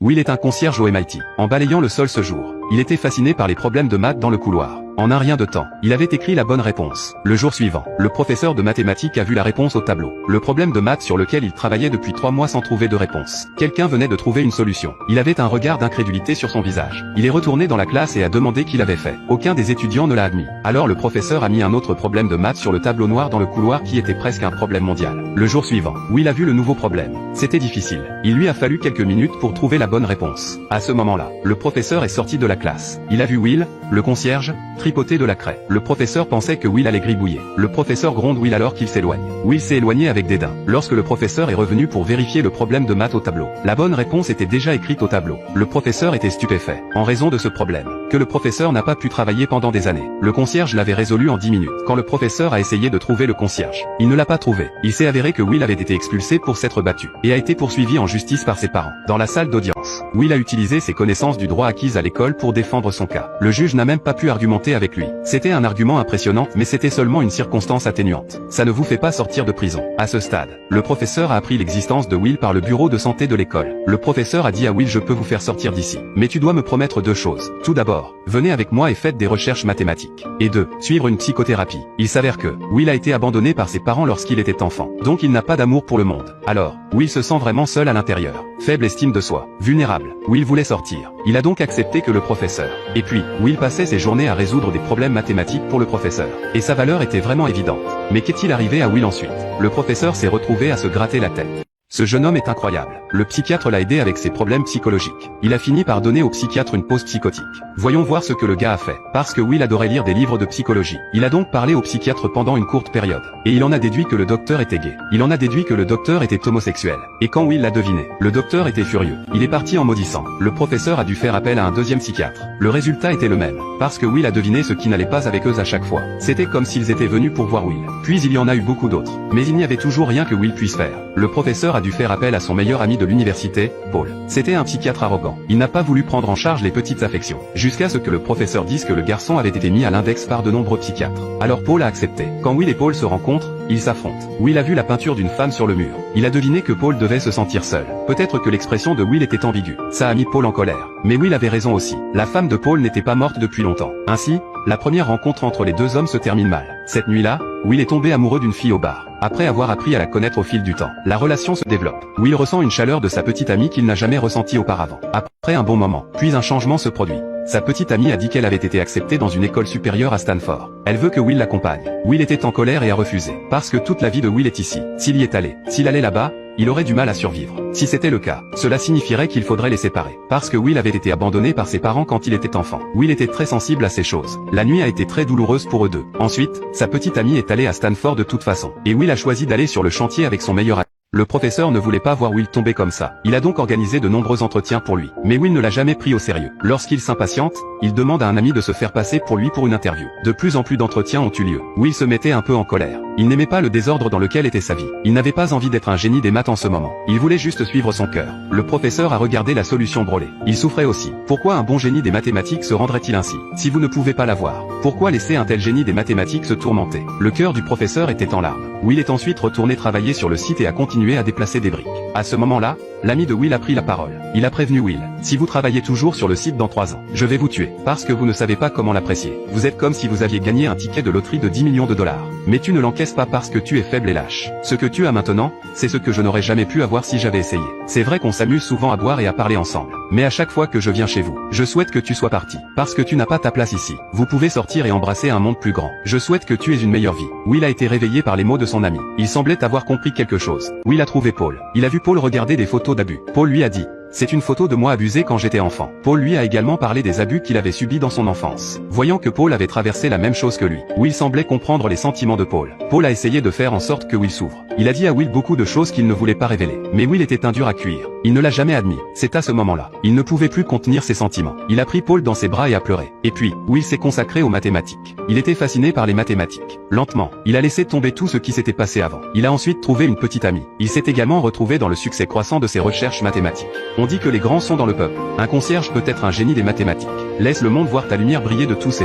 Will est un concierge au MIT. En balayant le sol ce jour, il était fasciné par les problèmes de maths dans le couloir. En un rien de temps, il avait écrit la bonne réponse. Le jour suivant, le professeur de mathématiques a vu la réponse au tableau. Le problème de maths sur lequel il travaillait depuis 3 mois sans trouver de réponse. Quelqu'un venait de trouver une solution. Il avait un regard d'incrédulité sur son visage. Il est retourné dans la classe et a demandé qui l'avait fait. Aucun des étudiants ne l'a admis. Alors le professeur a mis un autre problème de maths sur le tableau noir dans le couloir qui était presque un problème mondial. Le jour suivant, Will a vu le nouveau problème. C'était difficile. Il lui a fallu quelques minutes pour trouver la bonne réponse. À ce moment-là, le professeur est sorti de la classe. Il a vu Will, le concierge, tripoter de la craie. Le professeur pensait que Will allait gribouiller. Le professeur gronde Will alors qu'il s'éloigne. Will s'est éloigné avec dédain. Lorsque le professeur est revenu pour vérifier le problème de maths au tableau, la bonne réponse était déjà écrite au tableau. Le professeur était stupéfait, en raison de ce problème, que le professeur n'a pas pu travailler pendant des années. Le concierge l'avait résolu en 10 minutes. Quand le professeur a essayé de trouver le concierge, il ne l'a pas trouvé. Il s'est avéré que Will avait été expulsé pour s'être battu, et a été poursuivi en justice par ses parents. Dans la salle d'audience, Will a utilisé ses connaissances du droit acquises à l'école pour défendre son cas. Le juge n'a même pas pu argumenter avec lui. C'était un argument impressionnant, mais c'était seulement une circonstance atténuante. Ça ne vous fait pas sortir de prison. À ce stade, le professeur a appris l'existence de Will par le bureau de santé de l'école. Le professeur a dit à Will: je peux vous faire sortir d'ici, mais tu dois me promettre 2 choses. Tout d'abord, venez avec moi et faites des recherches mathématiques. Et 2, suivre une psychothérapie. Il s'avère que Will a été abandonné par ses parents lorsqu'il était enfant. Donc il n'a pas d'amour pour le monde. Alors, Will se sent vraiment seul à l'intérieur. Faible estime de soi. Vulnérable. Will voulait sortir. Il a donc accepté que le professeur. Et puis, Will passait ses journées à résoudre des problèmes mathématiques pour le professeur. Et sa valeur était vraiment évidente. Mais qu'est-il arrivé à Will ensuite? Le professeur s'est retrouvé à se gratter la tête. Ce jeune homme est incroyable. Le psychiatre l'a aidé avec ses problèmes psychologiques. Il a fini par donner au psychiatre une pause psychotique. Voyons voir ce que le gars a fait. Parce que Will adorait lire des livres de psychologie. Il a donc parlé au psychiatre pendant une courte période. Et il en a déduit que le docteur était gay. Il en a déduit que le docteur était homosexuel. Et quand Will l'a deviné, le docteur était furieux. Il est parti en maudissant. Le professeur a dû faire appel à un deuxième psychiatre. Le résultat était le même. Parce que Will a deviné ce qui n'allait pas avec eux à chaque fois. C'était comme s'ils étaient venus pour voir Will. Puis il y en a eu beaucoup d'autres. Mais il n'y avait toujours rien que Will puisse faire. Le professeur a dû faire appel à son meilleur ami de l'université, Paul. C'était un psychiatre arrogant. Il n'a pas voulu prendre en charge les petites affections. Jusqu'à ce que le professeur dise que le garçon avait été mis à l'index par de nombreux psychiatres. Alors Paul a accepté. Quand Will et Paul se rencontrent, ils s'affrontent. Will a vu la peinture d'une femme sur le mur. Il a deviné que Paul devait se sentir seul. Peut-être que l'expression de Will était ambiguë. Ça a mis Paul en colère. Mais Will avait raison aussi. La femme de Paul n'était pas morte depuis longtemps. Ainsi, la première rencontre entre les 2 hommes se termine mal. Cette nuit-là, Will est tombé amoureux d'une fille au bar. Après avoir appris à la connaître au fil du temps, la relation se développe. Will ressent une chaleur de sa petite amie qu'il n'a jamais ressentie auparavant. Après un bon moment, puis un changement se produit. Sa petite amie a dit qu'elle avait été acceptée dans une école supérieure à Stanford. Elle veut que Will l'accompagne. Will était en colère et a refusé. Parce que toute la vie de Will est ici. S'il y est allé, s'il allait là-bas, il aurait du mal à survivre. Si c'était le cas, cela signifierait qu'il faudrait les séparer. Parce que Will avait été abandonné par ses parents quand il était enfant. Will était très sensible à ces choses. La nuit a été très douloureuse pour eux deux. Ensuite, sa petite amie est allée à Stanford de toute façon. Et Will a choisi d'aller sur le chantier avec son meilleur ami. Le professeur ne voulait pas voir Will tomber comme ça. Il a donc organisé de nombreux entretiens pour lui. Mais Will ne l'a jamais pris au sérieux. Lorsqu'il s'impatiente, il demande à un ami de se faire passer pour lui pour une interview. De plus en plus d'entretiens ont eu lieu. Will se mettait un peu en colère. Il n'aimait pas le désordre dans lequel était sa vie. Il n'avait pas envie d'être un génie des maths en ce moment. Il voulait juste suivre son cœur. Le professeur a regardé la solution brûlée. Il souffrait aussi. Pourquoi un bon génie des mathématiques se rendrait-il ainsi? Si vous ne pouvez pas l'avoir, pourquoi laisser un tel génie des mathématiques se tourmenter? Le cœur du professeur était en larmes. Will est ensuite retourné travailler sur le site et a continué à déplacer des briques. À ce moment-là, l'ami de Will a pris la parole. Il a prévenu Will: si vous travaillez toujours sur le site dans 3 ans, je vais vous tuer. Parce que vous ne savez pas comment l'apprécier. Vous êtes comme si vous aviez gagné un ticket de loterie de 10 millions de dollars. Mais tu ne l'encaisses pas parce que tu es faible et lâche. Ce que tu as maintenant, c'est ce que je n'aurais jamais pu avoir si j'avais essayé. C'est vrai qu'on s'amuse souvent à boire et à parler ensemble. Mais à chaque fois que je viens chez vous, je souhaite que tu sois parti. Parce que tu n'as pas ta place ici. Vous pouvez sortir et embrasser un monde plus grand. Je souhaite que tu aies une meilleure vie. Will a été réveillé par les mots de son ami. Il semblait avoir compris quelque chose. Will a trouvé Paul. Il a vu Paul regarder des photos d'abus. Paul lui a dit: c'est une photo de moi abusé quand j'étais enfant. Paul lui a également parlé des abus qu'il avait subis dans son enfance. Voyant que Paul avait traversé la même chose que lui, Will semblait comprendre les sentiments de Paul. Paul a essayé de faire en sorte que Will s'ouvre. Il a dit à Will beaucoup de choses qu'il ne voulait pas révéler. Mais Will était un dur à cuire. Il ne l'a jamais admis. C'est à ce moment-là. Il ne pouvait plus contenir ses sentiments. Il a pris Paul dans ses bras et a pleuré. Et puis, Will s'est consacré aux mathématiques. Il était fasciné par les mathématiques. Lentement, il a laissé tomber tout ce qui s'était passé avant. Il a ensuite trouvé une petite amie. Il s'est également retrouvé dans le succès croissant de ses recherches mathématiques. On dit que les grands sont dans le peuple. Un concierge peut être un génie des mathématiques. Laisse le monde voir ta lumière briller de tous ses